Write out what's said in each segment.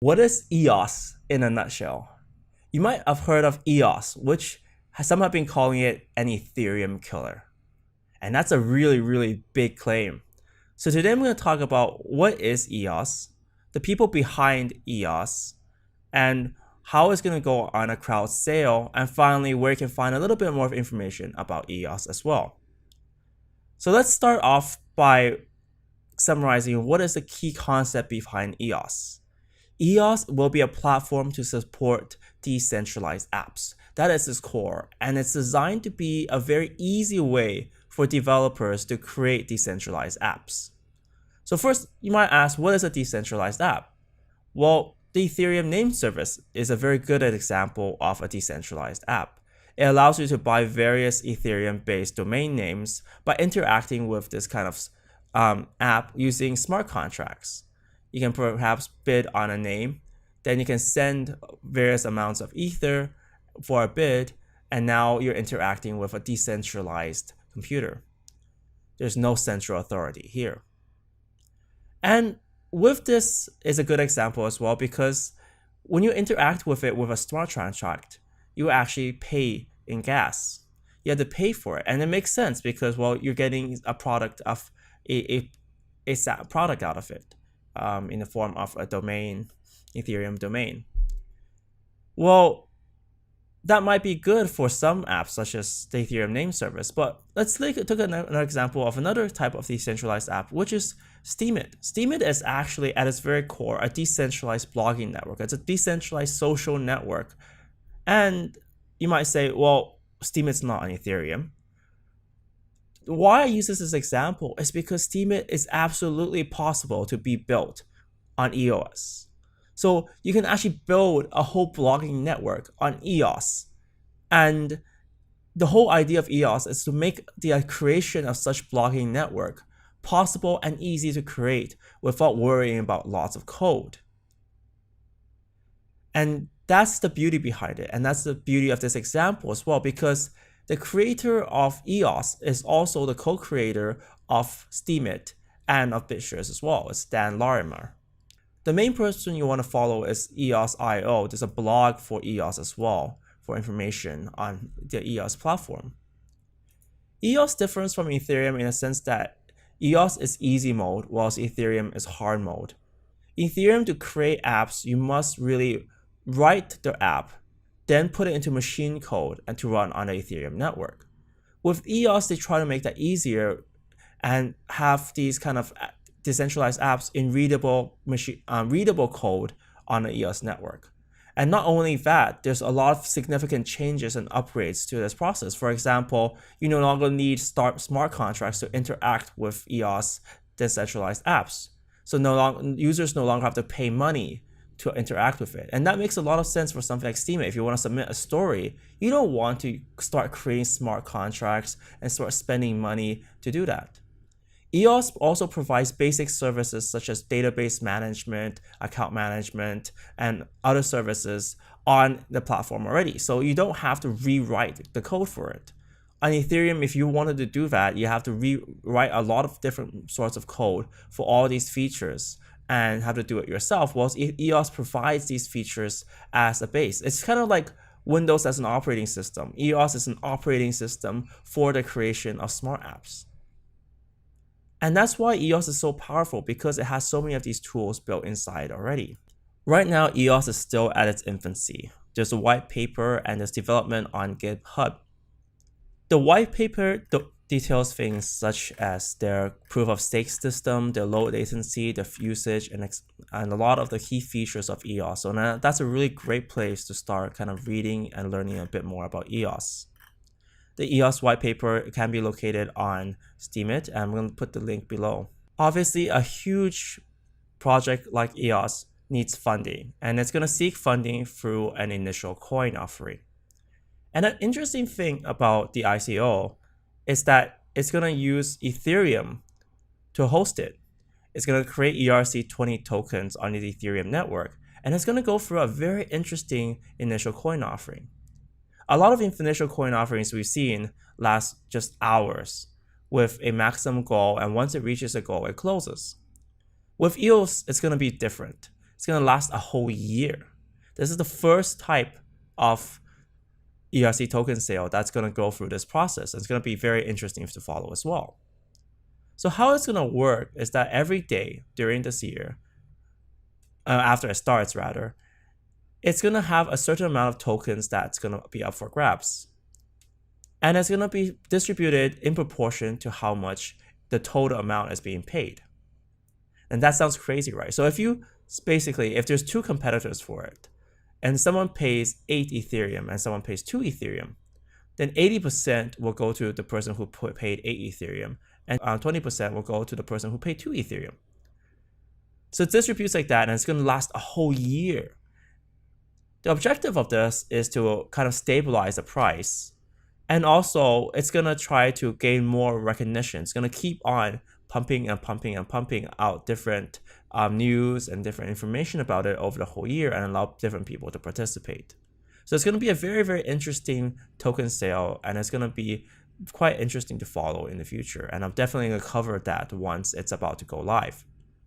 What is EOS in a nutshell? You might have heard of EOS, which some have been calling it an Ethereum killer. And that's a really, really big claim. So today I'm going to talk about what is EOS, the people behind EOS, and how it's going to go on a crowd sale, and finally where you can find a little bit more information about EOS as well. So let's start off by summarizing what is the key concept behind EOS. EOS will be a platform to support decentralized apps. That is its core, and it's designed to be a very easy way for developers to create decentralized apps. So first, you might ask, what is a decentralized app? Well, the Ethereum name service is a very good example of a decentralized app. It allows you to buy various Ethereum-based domain names by interacting with this kind of app using smart contracts. You can perhaps bid on a name, then you can send various amounts of Ether for a bid, and now you're interacting with a decentralized computer. There's no central authority here. And with this is a good example as well, because when you interact with it with a smart contract, you actually pay in gas. You have to pay for it, and it makes sense because, well, you're getting a product of a product out of it. In the form of a domain, Ethereum domain. Well, that might be good for some apps such as the Ethereum name service, but let's take another example of another type of decentralized app, which is Steemit. Steemit is actually at its very core a decentralized blogging network. It's a decentralized social network. And you might say, well, Steemit's not on Ethereum. Why I use this as an example is because Steemit is absolutely possible to be built on EOS. So you can actually build a whole blogging network on EOS. And the whole idea of EOS is to make the creation of such blogging network possible and easy to create without worrying about lots of code. And that's the beauty behind it. And that's the beauty of this example as well, because the creator of EOS is also the co-creator of Steemit and of BitShares as well. It's Dan Larimer. The main person you want to follow is EOS.io. There's a blog for EOS as well for information on the EOS platform. EOS differs from Ethereum in a sense that EOS is easy mode, whilst Ethereum is hard mode. Ethereum, to create apps, you must really write the app, then put it into machine code and to run on the Ethereum network. With EOS, they try to make that easier and have these kind of decentralized apps in readable code on the EOS network. And not only that, there's a lot of significant changes and upgrades to this process. For example, you no longer need smart contracts to interact with EOS decentralized apps. So users no longer have to pay money to interact with it. And that makes a lot of sense for something like Steemit. If you want to submit a story, you don't want to start creating smart contracts and start spending money to do that. EOS also provides basic services such as database management, account management, and other services on the platform already. So you don't have to rewrite the code for it. On Ethereum, if you wanted to do that, you have to rewrite a lot of different sorts of code for all these features and have to do it yourself, whilst EOS provides these features as a base. It's kind of like Windows as an operating system. EOS is an operating system for the creation of smart apps. And that's why EOS is so powerful, because it has so many of these tools built inside already. Right now, EOS is still at its infancy. There's a white paper and there's development on GitHub. The white paper details things such as their proof of stake system, their low latency, their usage, and a lot of the key features of EOS. So that's a really great place to start kind of reading and learning a bit more about EOS. The EOS white paper can be located on Steemit, and I'm going to put the link below. Obviously, a huge project like EOS needs funding, and it's going to seek funding through an initial coin offering. And an interesting thing about the ICO is that it's going to use Ethereum to host it. It's going to create ERC20 tokens on the Ethereum network, and it's going to go through a very interesting initial coin offering. A lot of initial coin offerings we've seen last just hours with a maximum goal, and once it reaches a goal, it closes. With EOS, it's going to be different. It's going to last a whole year. This is the first type of ERC token sale that's going to go through this process. It's going to be very interesting to follow as well. So how it's going to work is that every day during this year, after it starts rather, it's going to have a certain amount of tokens that's going to be up for grabs. And it's going to be distributed in proportion to how much the total amount is being paid. And that sounds crazy, right? So if there's two competitors for it, and someone pays 8 Ethereum and someone pays 2 Ethereum, then 80% will go to the person who paid 8 Ethereum, and 20% will go to the person who paid 2 Ethereum. So it distributes like that, and it's going to last a whole year. The objective of this is to kind of stabilize the price, and also it's going to try to gain more recognition. It's going to keep on pumping and pumping and pumping out different news and different information about it over the whole year and allow different people to participate. So it's going to be a very, very interesting token sale, and it's going to be quite interesting to follow in the future. And I'm definitely going to cover that once it's about to go live.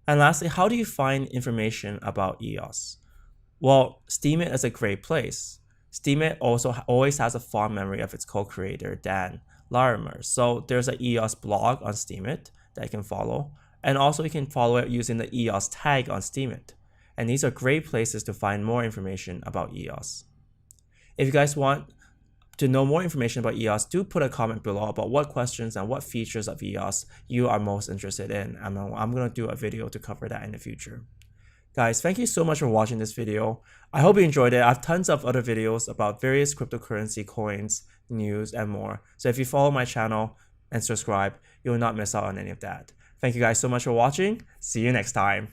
And lastly, how do you find information about EOS? Well, Steemit is a great place. Steemit also always has a fond memory of its co-creator, Dan Larimer. So there's an EOS blog on Steemit that you can follow. And also you can follow it using the EOS tag on Steemit. And these are great places to find more information about EOS. If you guys want to know more information about EOS, do put a comment below about what questions and what features of EOS you are most interested in. I'm going to do a video to cover that in the future. Guys, thank you so much for watching this video. I hope you enjoyed it. I have tons of other videos about various cryptocurrency coins, news, and more. So if you follow my channel and subscribe, you will not miss out on any of that. Thank you guys so much for watching. See you next time.